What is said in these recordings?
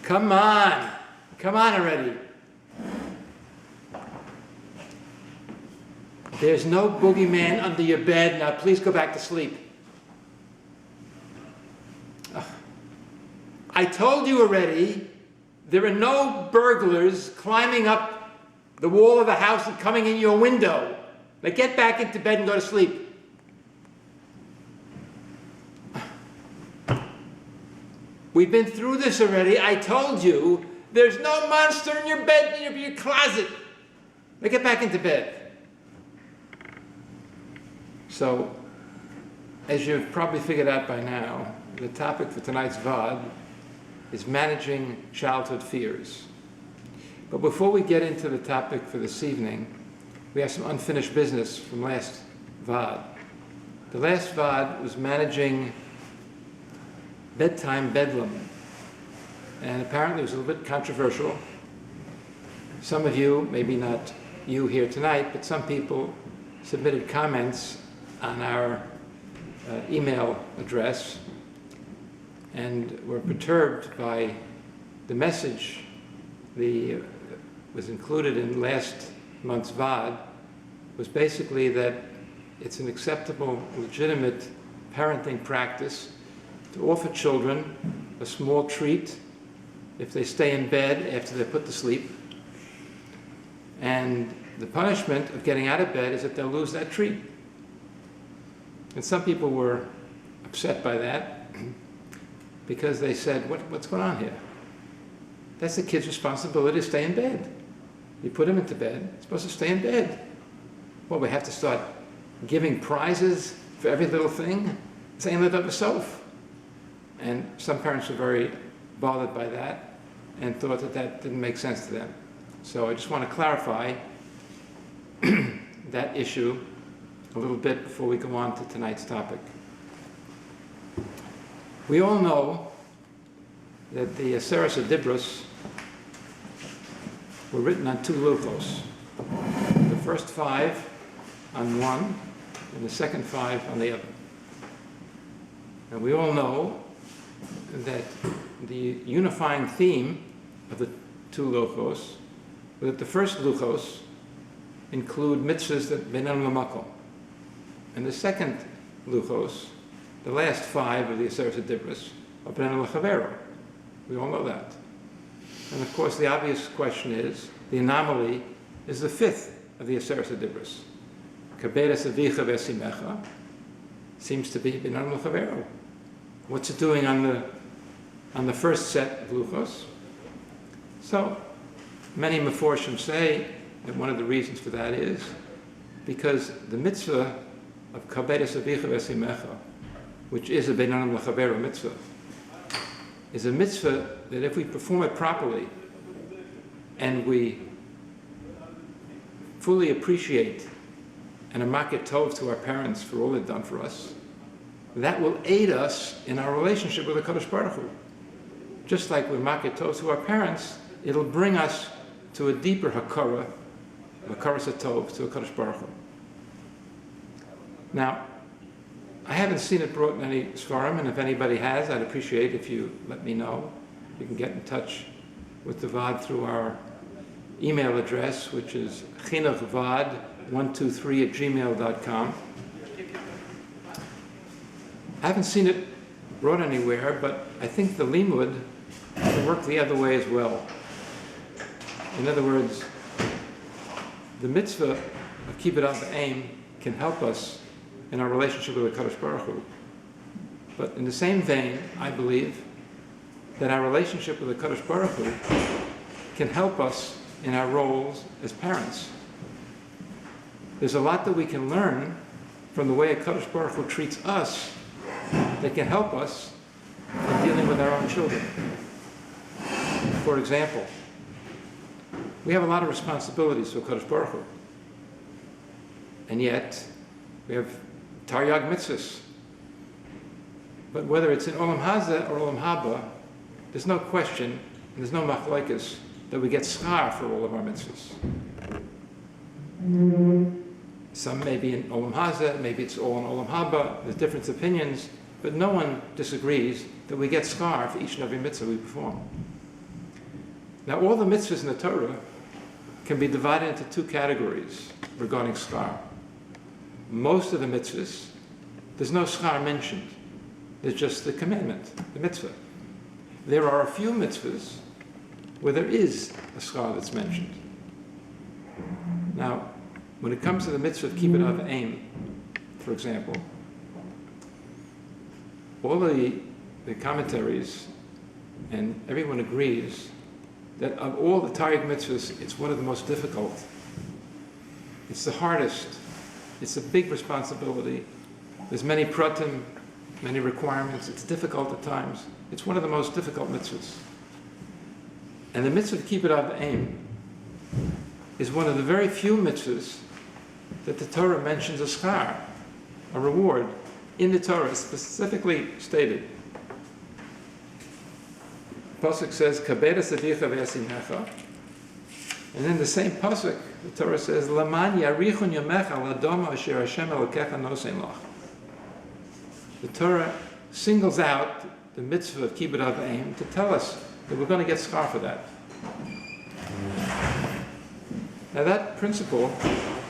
Come on. Come on already. There's no boogeyman under your bed. Now please go back to sleep. Ugh. I told you already, there are no burglars climbing up the wall of the house and coming in your window. Now get back into bed and go to sleep. We've been through this already. I told you, there's no monster in your bed, in your closet. Now get back into bed. So, as you've probably figured out by now, the topic for tonight's Vaad is managing childhood fears. But before we get into the topic for this evening, we have some unfinished business from last Vaad. The last Vaad was managing bedtime bedlam, and apparently it was a little bit controversial. Some of you, maybe not you here tonight, but some people submitted comments on our email address and were perturbed by the message that was included in last month's Vaad, was basically that it's an acceptable, legitimate parenting practice to offer children a small treat if they stay in bed after they're put to sleep. And the punishment of getting out of bed is that they'll lose that treat. And some people were upset by that because they said, what's going on here? That's the kid's responsibility to stay in bed. You put him into bed, he's supposed to stay in bed. Well, we have to start giving prizes for every little thing? Saying that of itself. And some parents were very bothered by that and thought that that didn't make sense to them. So I just want to clarify that issue a little bit before we go on to tonight's topic. We all know that the B'ezras Hashem were written on 2 luchos. The first 5 on one, and the second 5 on the other. And we all know that the unifying theme of the 2 luchos was that the first luchos include mitzvahs that benan l'makom. And the second luchos, the last 5 of the B'ezras Hashem, are benan l'chavero. We all know that. And of course, the obvious question is, the anomaly is the 5th of the B'ezras Hashem. Kabedas avicha v'esimecha seems to be benan l'chavero. What's it doing on the first set of luchos? So, many meforshim say that one of the reasons for that is because the mitzvah of kabedas avicha v'esimecha, which is a benan l'chavero mitzvah, is a mitzvah that if we perform it properly and we fully appreciate and a maket tov to our parents for all they've done for us, that will aid us in our relationship with the Kadosh Baruch Hu. Just like we're maket tov to our parents, it'll bring us to a deeper hakara satov to a Kadosh Baruch Hu. Now, I haven't seen it brought in any svarim, and if anybody has, I'd appreciate if you let me know. You can get in touch with the Vaad through our email address, which is chinuchvad123@gmail.com. I haven't seen it brought anywhere, but I think the limud will work the other way as well. In other words, the mitzvah of kibbud av v'aim can help us in our relationship with the Kadosh Baruch Hu. But in the same vein, I believe that our relationship with the Kadosh Baruch Hu can help us in our roles as parents. There's a lot that we can learn from the way a Kadosh Baruch Hu treats us that can help us in dealing with our own children. For example, we have a lot of responsibilities to Kadosh Baruch Hu, and yet we have Taryag mitzvahs. But whether it's in Olam Hazeh or Olam Haba, there's no question, and there's no machlokes, that we get schar for all of our mitzvahs. Some may be in Olam Hazeh, maybe it's all in Olam Haba, there's different opinions, but no one disagrees that we get schar for each and every mitzvah we perform. Now, all the mitzvahs in the Torah can be divided into two categories regarding schar. Most of the mitzvahs, there's no schar mentioned. There's just the commandment, the mitzvah. There are a few mitzvahs where there is a schar that's mentioned. Now, when it comes to the mitzvah of kibbud av aim, for example, all the commentaries and everyone agrees that of all the Taryag mitzvahs, it's one of the most difficult. It's the hardest. It's a big responsibility. There's many pratim, many requirements. It's difficult at times. It's one of the most difficult mitzvahs. And the mitzvah of kibbud av aim is one of the very few mitzvahs that the Torah mentions a schar, a reward, in the Torah, specifically stated. Pasuk says, "Kabed asadicha ve'asimecha," and in the same pasuk, the Torah says, "Laman yarichun yomecha ladoma asher Hashem elokecha nosein lach." The Torah singles out the mitzvah of kibbud av aim to tell us that we're going to get schar for that. Now that principle,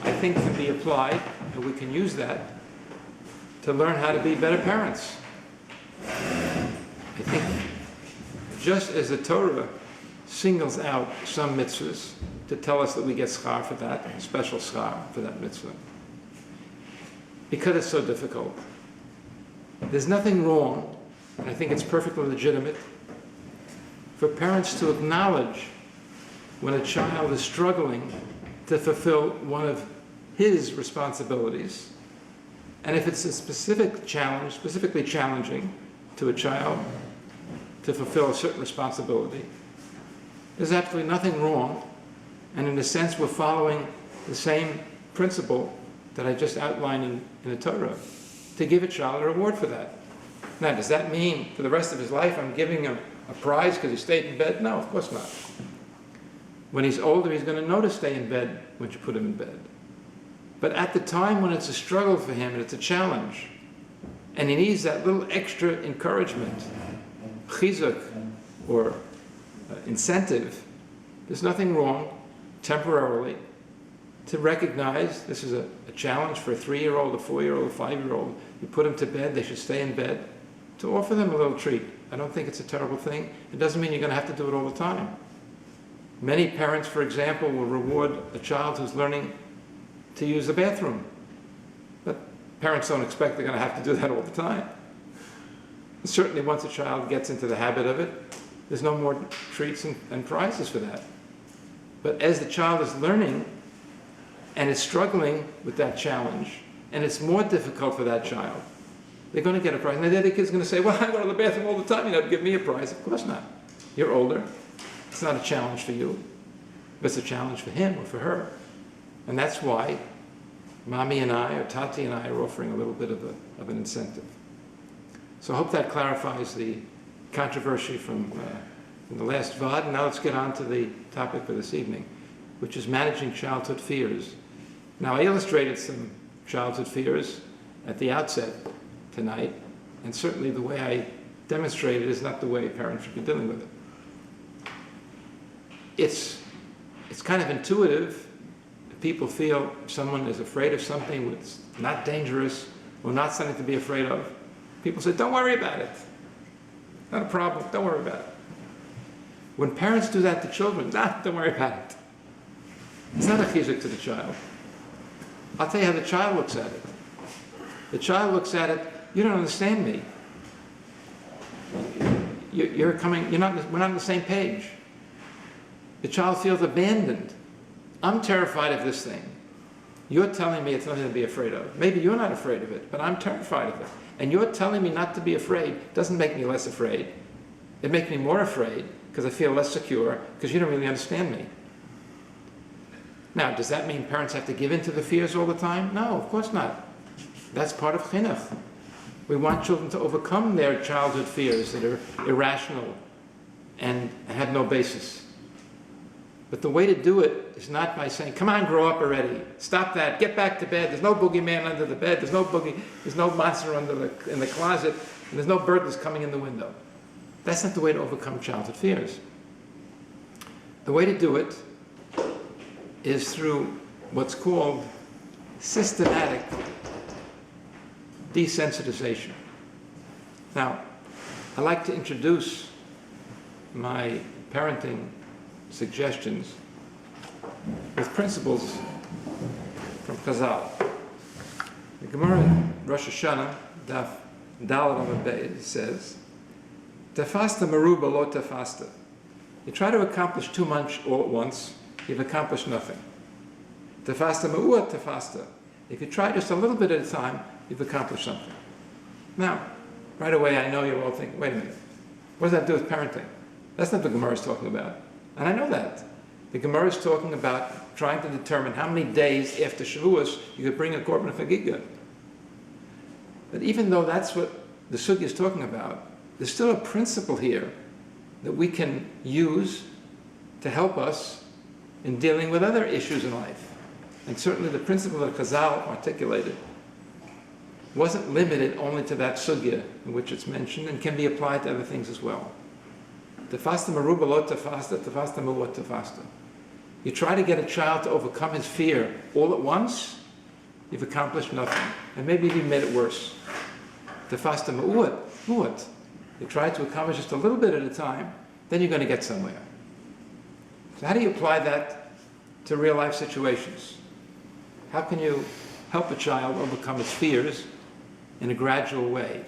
I think, can be applied, and we can use that to learn how to be better parents. I think just as the Torah singles out some mitzvahs to tell us that we get schar for that, special schar for that mitzvah, because it's so difficult. There's nothing wrong, and I think it's perfectly legitimate, for parents to acknowledge when a child is struggling to fulfill one of his responsibilities, and if it's a specific challenge, specifically challenging to a child to fulfill a certain responsibility, there's absolutely nothing wrong, and in a sense we're following the same principle that I just outlined in the Torah, to give a child a reward for that. Now, does that mean for the rest of his life I'm giving him a prize because he stayed in bed? No, of course not. When he's older, he's going to know to stay in bed when you put him in bed. But at the time when it's a struggle for him and it's a challenge, and he needs that little extra encouragement, chizuk, or incentive, there's nothing wrong, temporarily, to recognize this is a challenge for a 3-year-old, a 4-year-old, a 5-year-old. You put them to bed, they should stay in bed, to offer them a little treat. I don't think it's a terrible thing. It doesn't mean you're going to have to do it all the time. Many parents, for example, will reward a child who's learning to use the bathroom. But parents don't expect they're going to have to do that all the time. Certainly once a child gets into the habit of it, there's no more treats and prizes for that. But as the child is learning and is struggling with that challenge, and it's more difficult for that child, they're going to get a prize. Now the other kid's going to say, well, I go to the bathroom all the time, you know, give me a prize. Of course not. You're older. It's not a challenge for you. But it's a challenge for him or for her. And that's why Mommy and I, or Tati and I, are offering a little bit of an incentive. So I hope that clarifies the controversy from the last Vaad. Now let's get on to the topic for this evening, which is managing childhood fears. Now I illustrated some childhood fears at the outset tonight, and certainly the way I demonstrated is not the way parents should be dealing with it. It's kind of intuitive. If people feel someone is afraid of something that's not dangerous or not something to be afraid of, people say, don't worry about it. Not a problem, don't worry about it. When parents do that to children, don't worry about it. It's not a chizuk to the child. I'll tell you how the child looks at it. The child looks at it, you don't understand me. We're not on the same page. The child feels abandoned. I'm terrified of this thing. You're telling me it's nothing to be afraid of. Maybe you're not afraid of it, but I'm terrified of it. And you're telling me not to be afraid doesn't make me less afraid. It makes me more afraid because I feel less secure because you don't really understand me. Now, does that mean parents have to give in to the fears all the time? No, of course not. That's part of chinuch. We want children to overcome their childhood fears that are irrational and have no basis. But the way to do it is not by saying, come on, grow up already. Stop that. Get back to bed. There's no boogeyman under the bed. There's no monster in the closet. And there's no bird that's coming in the window. That's not the way to overcome childhood fears. The way to do it is through what's called systematic desensitization. Now, I like to introduce my parenting suggestions with principles from Chazal. The Gemara in Rosh Hashanah, Daf Daled Amud Beis, says, "Tafasta meruba lo tafasta." You try to accomplish too much all at once, you've accomplished nothing. Tafasta me'uat tafasta. If you try just a little bit at a time, you've accomplished something. Now, right away I know you're all thinking, wait a minute, what does that do with parenting? That's not what the Gemara is talking about. And I know that. The Gemara is talking about trying to determine how many days after Shavuos you could bring a korban chagiga. But even though that's what the sugya is talking about, there's still a principle here that we can use to help us in dealing with other issues in life. And certainly the principle that Chazal articulated wasn't limited only to that sugya in which it's mentioned and can be applied to other things as well. Tafasta meruba lo tafasta, tafasta me'uat tafasta. You try to get a child to overcome his fear all at once, you've accomplished nothing. And maybe you've made it worse. Tafasta me'uat. You try to accomplish just a little bit at a time, then you're going to get somewhere. So how do you apply that to real life situations? How can you help a child overcome its fears in a gradual way?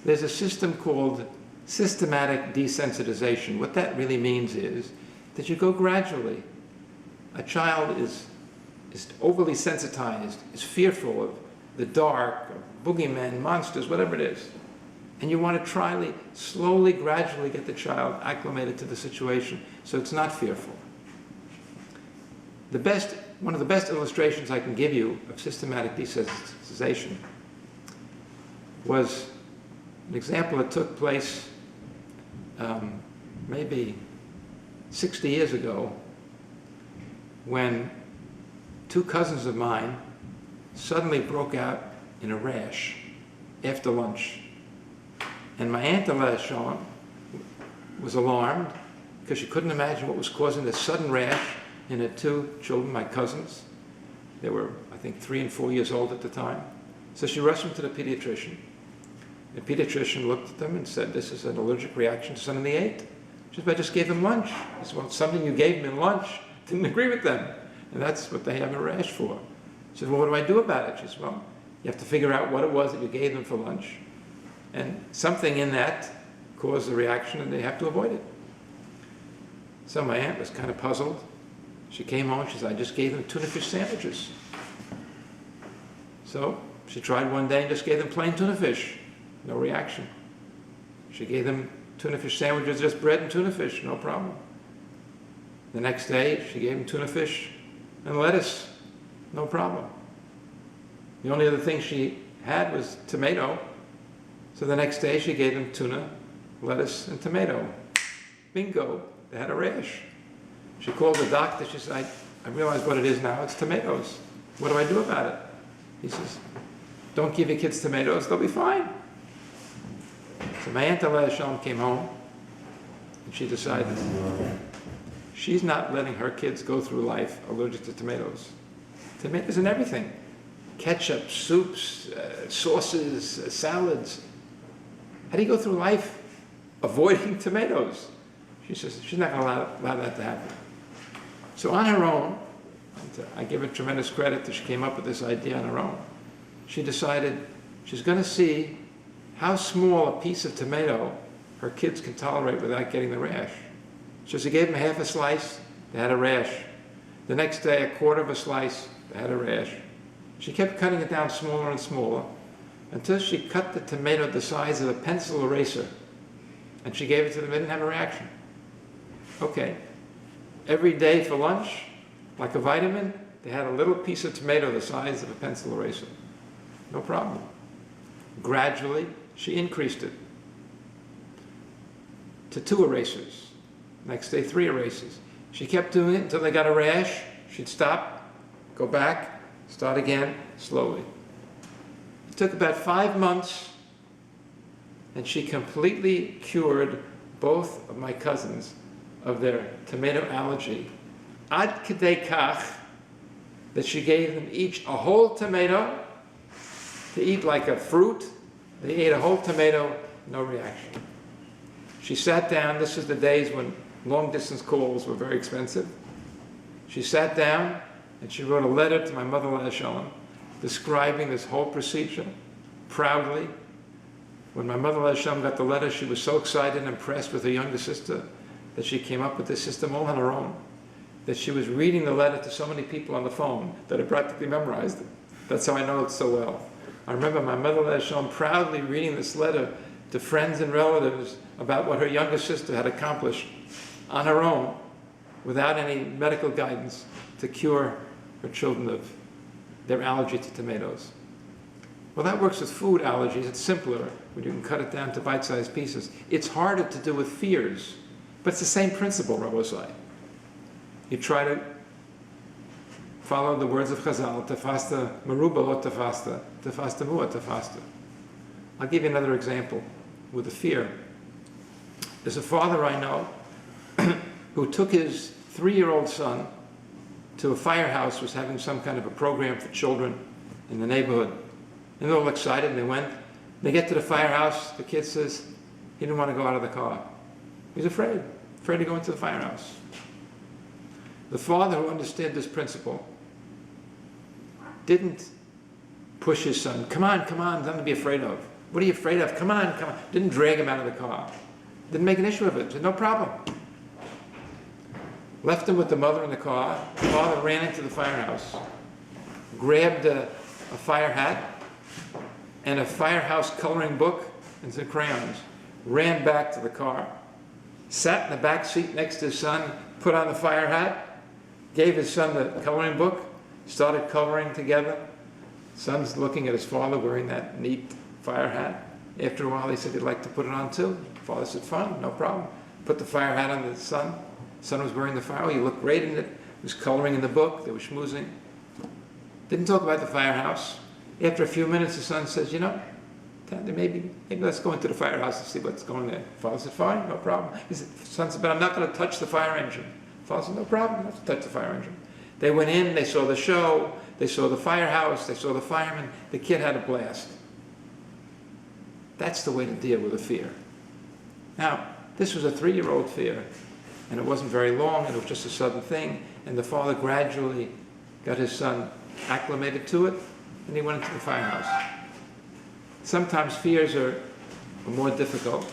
There's a system called systematic desensitization. What that really means is that you go gradually. A child is overly sensitized, is fearful of the dark, of boogeymen, monsters, whatever it is. And you want to try slowly, gradually get the child acclimated to the situation so it's not fearful. One of the best illustrations I can give you of systematic desensitization was an example that took place maybe 60 years ago when two cousins of mine suddenly broke out in a rash after lunch. And my aunt was alarmed because she couldn't imagine what was causing this sudden rash in her two children, my cousins. They were, I think, 3 and 4 years old at the time. So she rushed them to the pediatrician. The pediatrician looked at them and said, "This is an allergic reaction to something they ate." She said, "I just gave them lunch." He said, "Well, something you gave them in lunch didn't agree with them. And that's what they have a rash for." She said, "Well, what do I do about it?" She said, "Well, you have to figure out what it was that you gave them for lunch. And something in that caused the reaction and they have to avoid it." So my aunt was kind of puzzled. She came home, she said, "I just gave them tuna fish sandwiches." So she tried one day and just gave them plain tuna fish. No reaction. She gave them tuna fish sandwiches, just bread and tuna fish, no problem. The next day, she gave them tuna fish and lettuce, no problem. The only other thing she had was tomato. So the next day, she gave them tuna, lettuce, and tomato. Bingo, they had a rash. She called the doctor, she said, I realize what it is now, it's tomatoes. What do I do about it? He says, "Don't give your kids tomatoes, they'll be fine." So my aunt Hadassah came home, and she decided she's not letting her kids go through life allergic to tomatoes. Tomatoes in everything. Ketchup, soups, sauces, salads. How do you go through life avoiding tomatoes? She says she's not going to allow that to happen. So on her own, and I give her tremendous credit that she came up with this idea on her own, she decided she's going to see how small a piece of tomato her kids can tolerate without getting the rash. So she gave them half a slice, they had a rash. The next day, a quarter of a slice, they had a rash. She kept cutting it down smaller and smaller until she cut the tomato the size of a pencil eraser. And she gave it to them, they didn't have a reaction. Okay. Every day for lunch, like a vitamin, they had a little piece of tomato the size of a pencil eraser. No problem. Gradually, she increased it to 2 erasers. Next day, 3 erasers. She kept doing it until they got a rash. She'd stop, go back, start again, slowly. It took about 5 months, and she completely cured both of my cousins of their tomato allergy, ad kedei kach, that she gave them each a whole tomato to eat like a fruit. They ate a whole tomato, no reaction. She sat down. This is the days when long-distance calls were very expensive. She sat down and she wrote a letter to my mother, Shalom, describing this whole procedure proudly. When my mother, Shalom, got the letter, she was so excited and impressed with her younger sister that she came up with this system all on her own, that she was reading the letter to so many people on the phone that I practically memorized it. That's how I know it so well. I remember my mother, Shalom, proudly reading this letter to friends and relatives about what her younger sister had accomplished on her own, without any medical guidance, to cure her children of their allergy to tomatoes. Well, that works with food allergies. It's simpler when you can cut it down to bite-sized pieces. It's harder to do with fears, but it's the same principle, Rabbosai. You try to follow the words of Chazal, tefasta meruba lo tefasta, tefasta mua tefasta. I'll give you another example with a fear. There's a father I know who took his 3-year-old son to a firehouse, was having some kind of a program for children in the neighborhood. And they're all excited, and they went. They get to the firehouse, the kid says he didn't want to go out of the car. He's afraid to go into the firehouse. The father, who understood this principle, didn't push his son. Come on, nothing to be afraid of. What are you afraid of? Come on. Didn't drag him out of the car. Didn't make an issue of it. Said, no problem. Left him with the mother in the car. The father ran into the firehouse, grabbed a fire hat and a firehouse coloring book and some crayons, ran back to the car, sat in the back seat next to his son, put on the fire hat, gave his son the coloring book, started coloring together. Son's looking at his father wearing that neat fire hat. After a while, he said he'd like to put it on too. Father said, fine, no problem. Put the fire hat on the son. Son was wearing the fire. He looked great in it. He was coloring in the book. They were schmoozing. Didn't talk about the firehouse. After a few minutes, the son says, maybe let's go into the firehouse and see what's going there. Father said, fine, no problem. Son said, but I'm not going to touch the fire engine. Father said, no problem, you don't have to touch the fire engine. They went in, they saw the show, they saw the firehouse, they saw the firemen. The kid had a blast. That's the way to deal with a fear. Now, this was a 3-year-old fear, and it wasn't very long, and it was just a sudden thing, and the father gradually got his son acclimated to it, and he went into the firehouse. Sometimes fears are more difficult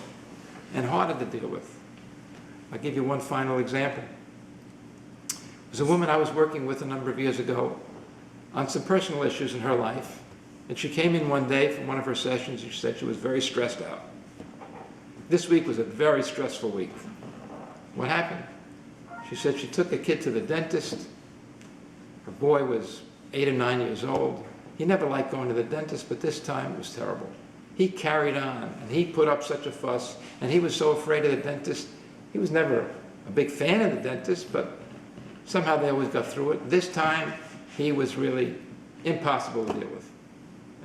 and harder to deal with. I'll give you one final example. There's a woman I was working with a number of years ago on some personal issues in her life, and she came in one day from one of her sessions and she said she was very stressed out. This week was a very stressful week. What happened? She said she took a kid to the dentist. Her boy was 8 or 9 years old. He never liked going to the dentist, but this time it was terrible. He carried on, and he put up such a fuss, and he was so afraid of the dentist. He was never a big fan of the dentist, but somehow they always got through it. This time, he was really impossible to deal with.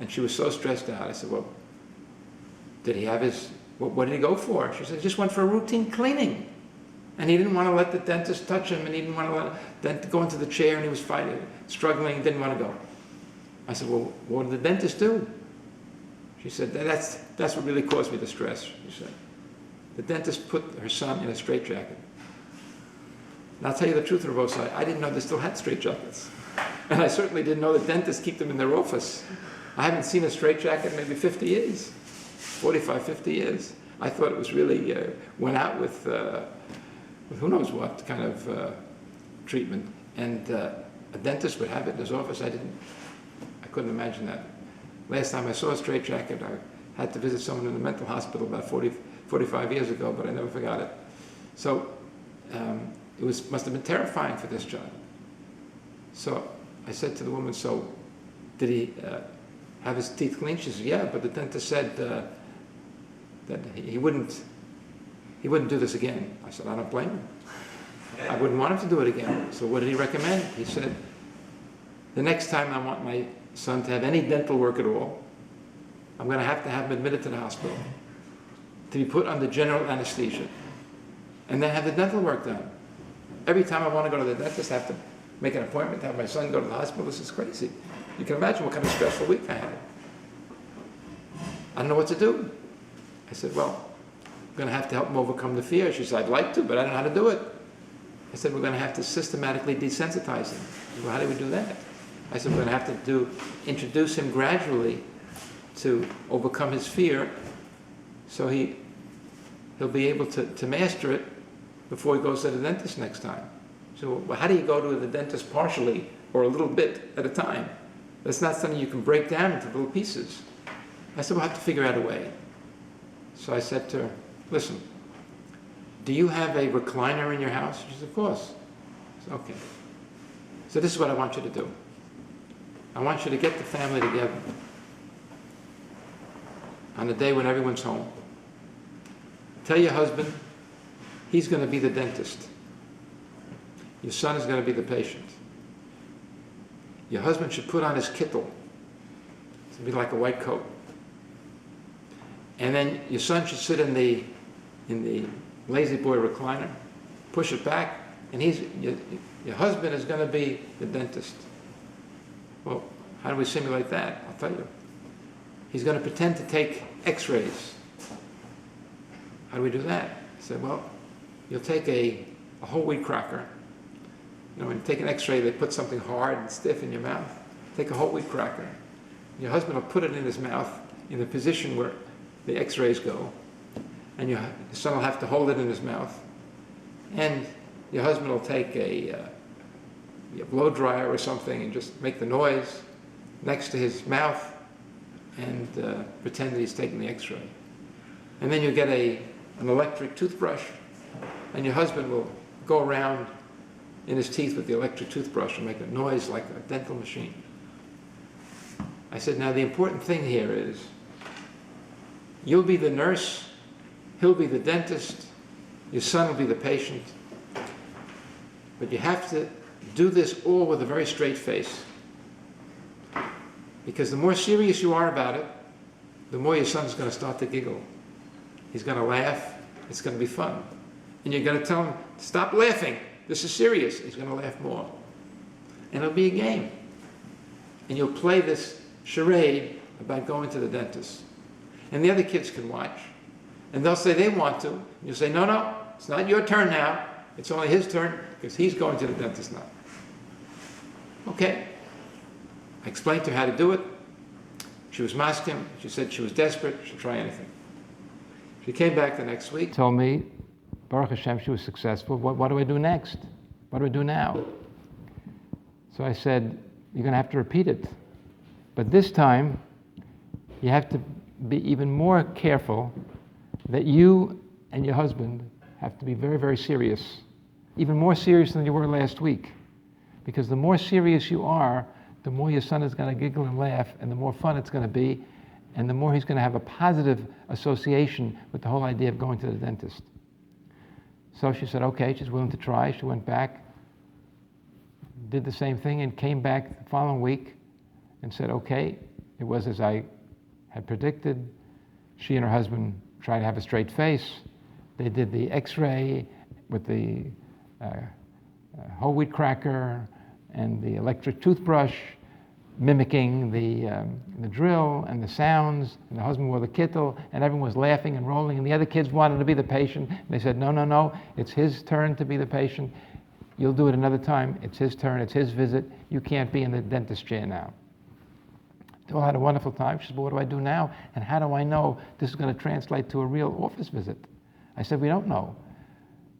And she was so stressed out. I said, well, did he have his, what did he go for? She said, he just went for a routine cleaning. And he didn't want to let the dentist touch him, and he didn't want to let the dentist go into the chair, and he was fighting, struggling, didn't want to go. I said, well, what did the dentist do? She said, that's what really caused me the stress, she said. The dentist put her son in a straitjacket. And I'll tell you the truth, Ravosai, I didn't know they still had straitjackets. And I certainly didn't know the dentists keep them in their office. I haven't seen a straitjacket in maybe 50 years, 45, 50 years. I thought it was really, went out with who knows what kind of treatment. And a dentist would have it in his office. I couldn't imagine that. Last time I saw a straitjacket, I had to visit someone in a mental hospital about 45 years ago, but I never forgot it. So it must have been terrifying for this child. So I said to the woman, so did he have his teeth cleaned? She said, yeah, but the dentist said that he wouldn't do this again. I said, I don't blame him. I wouldn't want him to do it again. So what did he recommend? He said, the next time I want my son to have any dental work at all, I'm going to have him admitted to the hospital, to be put under general anesthesia. and then have the dental work done. Every time I want to go to the dentist, I have to make an appointment to have my son go to the hospital. This is crazy. You can imagine what kind of stressful week I had. I don't know what to do. I said, well, I'm going to have to help him overcome the fear. She said, I'd like to, but I don't know how to do it. I said, we're going to have to systematically desensitize him. Well, how do we do that? I said, we're going to have to introduce him gradually to overcome his fear, so he'll be able to master it before he goes to the dentist next time. So well, how do you go to the dentist partially or a little bit at a time? That's not something you can break down into little pieces. I said, we'll have to figure out a way. So I said to her, listen, do you have a recliner in your house? She said, of course. I said, okay. So this is what I want you to do. I want you to get the family together on the day when everyone's home. Tell your husband he's going to be the dentist. Your son is going to be the patient. Your husband should put on his kittel. It's going to be like a white coat. And then your son should sit in the lazy boy recliner, push it back, and your husband is going to be the dentist. Well, how do we simulate that? I'll tell you. He's going to pretend to take x-rays. How do we do that? I said, well, you'll take a whole wheat cracker. You know, when you take an x-ray, they put something hard and stiff in your mouth. Take a whole wheat cracker. Your husband will put it in his mouth in the position where the x-rays go. And your son will have to hold it in his mouth. And your husband will take a blow dryer or something and just make the noise next to his mouth and pretend that he's taking the x-ray. And then you get an electric toothbrush, and your husband will go around in his teeth with the electric toothbrush and make a noise like a dental machine. I said, now the important thing here is you'll be the nurse, he'll be the dentist, your son will be the patient, but you have to do this all with a very straight face. Because the more serious you are about it, the more your son's going to start to giggle. He's going to laugh. It's going to be fun. And you're going to tell him, stop laughing. This is serious. He's going to laugh more. And it'll be a game. And you'll play this charade about going to the dentist. And the other kids can watch. And they'll say they want to. And you'll say, no, no, it's not your turn now. It's only his turn because he's going to the dentist now. Okay. I explained to her how to do it. She was masking. She said she was desperate. She'd try anything. She came back the next week, told me, Baruch Hashem, she was successful. What do I do next? What do I do now? So I said, you're going to have to repeat it. But this time, you have to be even more careful that you and your husband have to be very, very serious. Even more serious than you were last week. Because the more serious you are, the more your son is going to giggle and laugh, and the more fun it's going to be, and the more he's going to have a positive association with the whole idea of going to the dentist. So she said, okay, she's willing to try. She went back, did the same thing, and came back the following week and said, okay, it was as I had predicted. She and her husband tried to have a straight face. They did the x-ray with the whole wheat cracker and the electric toothbrush, mimicking the drill and the sounds, and the husband wore the kittel, and everyone was laughing and rolling, and the other kids wanted to be the patient, and they said, no, no, no, it's his turn to be the patient. You'll do it another time. It's his turn. It's his visit. You can't be in the dentist chair now. They all had a wonderful time. She said, well, what do I do now? And how do I know this is going to translate to a real office visit? I said, we don't know.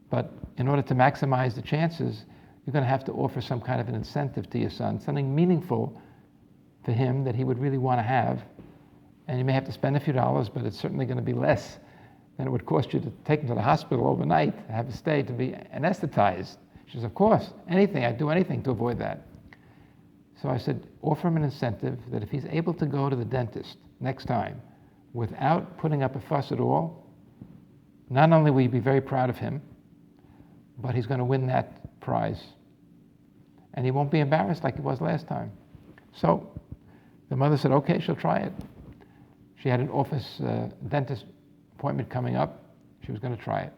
But in order to maximize the chances, you're going to have to offer some kind of an incentive to your son, something meaningful for him that he would really want to have. And you may have to spend a few dollars, but it's certainly going to be less than it would cost you to take him to the hospital overnight, to have him stay, to be anesthetized. She says, of course, anything, I'd do anything to avoid that. So I said, offer him an incentive that if he's able to go to the dentist next time without putting up a fuss at all, not only will you be very proud of him, but he's going to win that prize. And he won't be embarrassed like he was last time. So the mother said, okay, she'll try it. She had an office dentist appointment coming up. She was going to try it.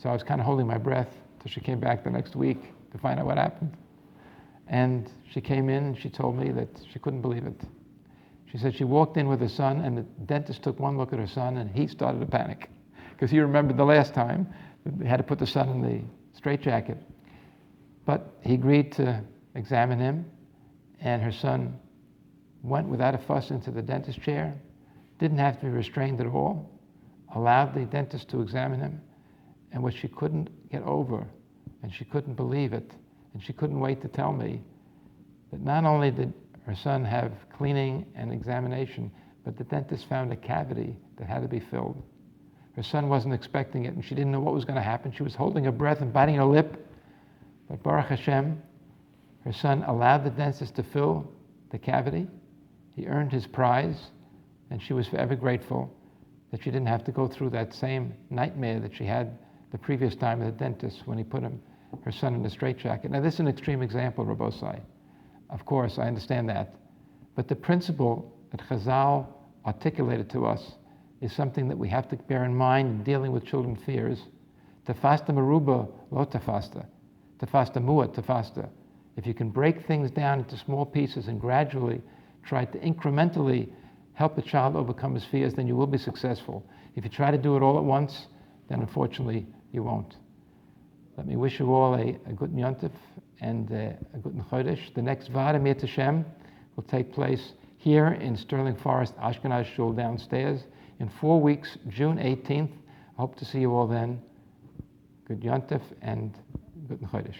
So I was kind of holding my breath till she came back the next week to find out what happened. And she came in and she told me that she couldn't believe it. She said she walked in with her son, and the dentist took one look at her son, and he started to panic, because he remembered the last time they had to put the son in the straitjacket. But he agreed to examine him, and her son went without a fuss into the dentist chair, didn't have to be restrained at all, allowed the dentist to examine him, and what she couldn't get over, and she couldn't believe it, and she couldn't wait to tell me, that not only did her son have cleaning and examination, but the dentist found a cavity that had to be filled. Her son wasn't expecting it, and she didn't know what was going to happen. She was holding her breath and biting her lip. But Baruch Hashem, her son allowed the dentist to fill the cavity. He earned his prize, and she was forever grateful that she didn't have to go through that same nightmare that she had the previous time at the dentist when he put her son in the straitjacket. Now, this is an extreme example, Rabbosai. Of course, I understand that. But the principle that Chazal articulated to us is something that we have to bear in mind in dealing with children's fears. Tafasta meruba lo tafasta. Tafasta muat tafasta. If you can break things down into small pieces and gradually try to incrementally help the child overcome his fears, then you will be successful. If you try to do it all at once, then unfortunately you won't. Let me wish you all a good Yontif and a good Chodesh. The next Vaad B'ezras Hashem will take place here in Sterling Forest, Ashkenaz Shul downstairs in 4 weeks, June 18th. I hope to see you all then. Good Yontif and good Chodesh.